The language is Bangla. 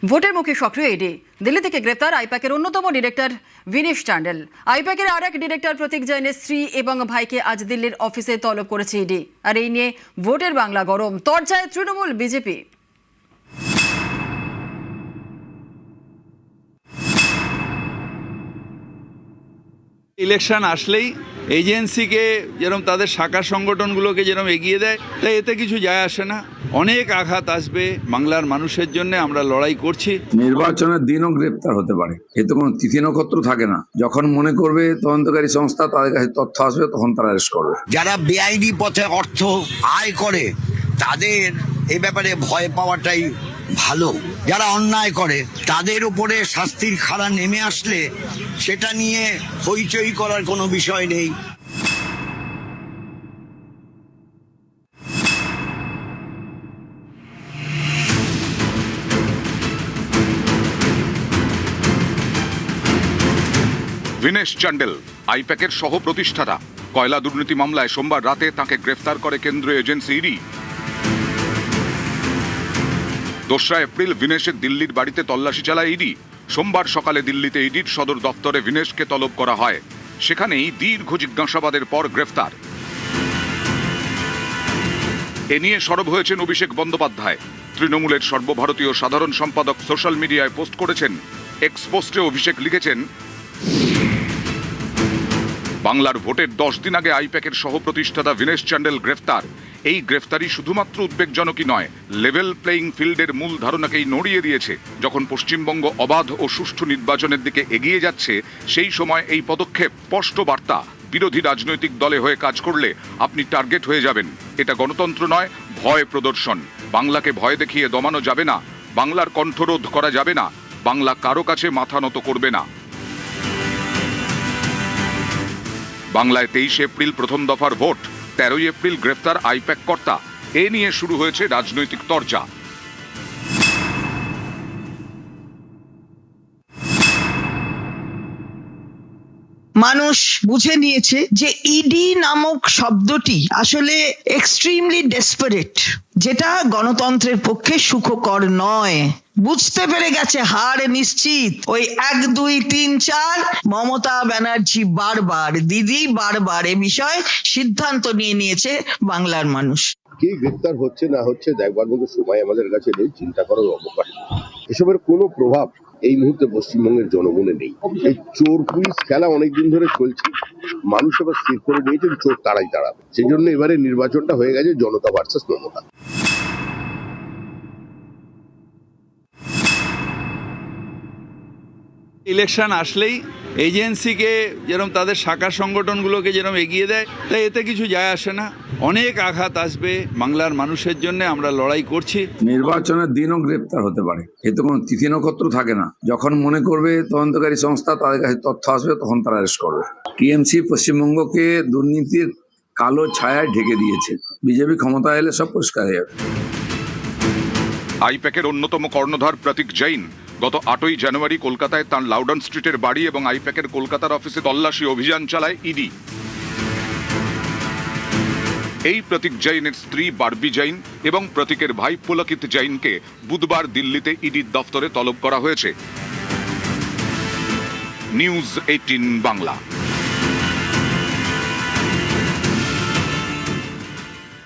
ভোটের মুখে সক্রিয় ইডি। দিল্লি থেকে গ্রেপ্তার আইপ্যাকের অন্যতম ডিরেক্টর ভিনেশ চান্ডেল। আইপ্যাকের আরেক ডিরেক্টর প্রতীক জৈনের স্ত্রী এবং ভাইকে আজ দিল্লির অফিসে তলব করেছে ইডি। আর এই নিয়ে ভোটের বাংলা গরম, তরজায় তৃণমূল বিজেপি। ইলেকশন আসলেই এজেন্সিকে যেরকম তাদের শাখা সংগঠনগুলোকে যেরকম এগিয়ে দেয়, তাই এতে কিছু যায় আসে না। অনেক আঘাত আসবে বাংলার মানুষের জন্য, আমরা লড়াই করছি। নির্বাচনের দিনও গ্রেপ্তার হতে পারে, এতে কোনো তিথি নক্ষত্র থাকে না। যখন মনে করবে তদন্তকারী সংস্থা তাদের কাছে তথ্য আসবে, তখন তারা অ্যারেস্ট করবে। যারা বেআইনি পথে অর্থ আয় করে তাদের এ ব্যাপারে ভয় পাওয়াটাই ভালো। যারা অন্যায় করে তাদের উপরে শাস্তির খাড়া নেমে আসলে সেটা নিয়ে হইচই করার কোনো বিষয় নেই। ভিনেশ চান্ডেল আইপ্যাকের সহ প্রতিষ্ঠাতা। কয়লা দুর্নীতি মামলায় সোমবার রাতে তাকে গ্রেফতার করে কেন্দ্রীয় এজেন্সি ইডি। 2রা এপ্রিল ভিনেশের দিল্লির বাড়িতে তল্লাশি চালায় ইডি। সোমবার সকালে দিল্লিতে ইডির সদর দপ্তরে ভিনেশকে তলব করা হয়। সেখানেই দীর্ঘ জিজ্ঞাসাবাদের পর গ্রেফতার। এ নিয়ে সরব হয়েছেন অভিষেক বন্দ্যোপাধ্যায়। তৃণমূলের সর্বভারতীয় সাধারণ সম্পাদক সোশ্যাল মিডিয়ায় পোস্ট করেছেন। এক্স পোস্টে অভিষেক লিখেছেন, বাংলার ভোটের 10 দিন আগে আইপ্যাকের সহ প্রতিষ্ঠাতা ভিনেশ চান্ডেল গ্রেফতার। এই গ্রেফতারি শুধুমাত্র উদ্বেগজনকই নয়, লেভেল প্লেইং ফিল্ডের মূল ধারণাকেই নড়িয়ে দিয়েছে। যখন পশ্চিমবঙ্গ অবাধ ও সুষ্ঠু নির্বাচনের দিকে এগিয়ে যাচ্ছে, সেই সময় এই পদক্ষেপ স্পষ্ট বার্তা, বিরোধী রাজনৈতিক দলে হয়ে কাজ করলে আপনি টার্গেট হয়ে যাবেন। এটা গণতন্ত্র নয়, ভয় প্রদর্শন। বাংলাকে ভয় দেখিয়ে দমানো যাবে না, বাংলার কণ্ঠরোধ করা যাবে না, বাংলা কারো কাছে মাথা নত করবে না। বাংলায় 23 এপ্রিল প্রথম দফার ভোট, 13 এপ্রিল গ্রেফতার আইপ্যাক কর্তা। এ নিয়ে শুরু হয়েছে রাজনৈতিক তরজা। মানুষ বুঝে নিয়েছে যে ইডি নামক শব্দটি আসলে এক্সট্রিমলি ডেসপারেট, যেটা গণতন্ত্রের পক্ষে সুখকর নয়। বুঝতে পেরে গেছে হার নিশ্চিত। ওই 1, 2, 3, 4 মমতা ব্যানার্জি বারবার, দিদি বারবার এ বিষয়ে সিদ্ধান্ত নিয়ে নিয়েছে বাংলার মানুষ। কে গ্রেপ্তার হচ্ছে না হচ্ছে দেখবার মতো সময় আমাদের কাছে নেই, চিন্তা করার অবকাশ। এসবের কোনো প্রভাব এই মুহূর্তে পশ্চিমবঙ্গের জনগণে নেই। এই চোর পুলিশ খেলা অনেকদিন ধরে চলছে, মানুষ এবার স্থির করে নিয়েছেন চোর তারাই তাড়াবে। সেই জন্য এবারে নির্বাচনটা হয়ে গেছে জনতা ভার্সেস মমতা। ইলেকশন আসলেই এজেন্সিকে যেরকম তাদের শাখা সংগঠনগুলোকে যেরকম এগিয়ে দেয়, তাই এতে কিছু যায় আসে না। অনেক আঘাত আসবে বাংলার মানুষের জন্য, আমরা লড়াই করছি। নির্বাচনের দিনও গ্রেপ্তার হতে পারে, এতে কোনো তিথি নক্ষত্র থাকে না। যখন মনে করবে তদন্তকারী সংস্থা তাদের কাছে তথ্য আসবে, তখন তারা অ্যারেস্ট করবে। টিএমসি পশ্চিমবঙ্গকে দুর্নীতির কালো ছায়ায় ঢেকে দিয়েছে। বিজেপি ক্ষমতা এলে সব পরিষ্কার হয়ে যাবে। আইপ্যাকের অন্যতম কর্ণধার প্রতীক জৈন গত 8ই জানুয়ারি কলকাতায় তাঁর লাউডন স্ট্রিটের বাড়ি এবং আইপ্যাকের কলকাতার অফিসে তল্লাশি অভিযান চালায় ইডি। এই প্রতীক জৈনের স্ত্রী বারবি জৈন এবং প্রতীকের ভাই পুলকিত জৈনকে বুধবার দিল্লিতে ইডির দফতরে তলব করা হয়েছে। নিউজ 18 বাংলা।